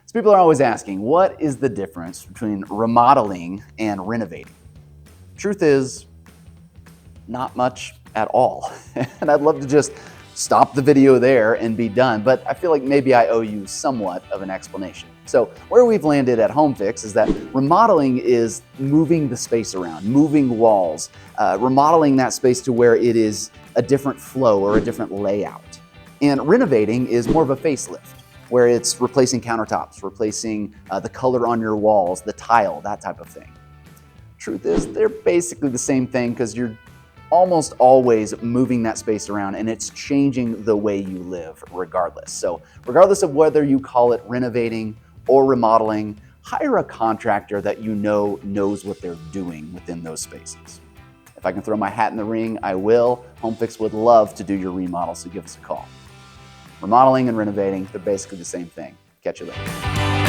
So people are always asking, what is the difference between remodeling and renovating? Truth is, not much at all. And I'd love to just stop the video there and be done, but I feel like maybe I owe you somewhat of an explanation. So where we've landed at HomeFix is that remodeling is moving the space around, moving walls, remodeling that space to where it is a different flow or a different layout. And renovating is more of a facelift, where it's replacing countertops, replacing the color on your walls, the tile, that type of thing. Truth is, they're basically the same thing because you're almost always moving that space around and it's changing the way you live regardless. So regardless of whether you call it renovating or remodeling, hire a contractor that you know knows what they're doing within those spaces. If I can throw my hat in the ring, I will. HomeFix would love to do your remodel, so give us a call. Remodeling and renovating, they're basically the same thing. Catch you later.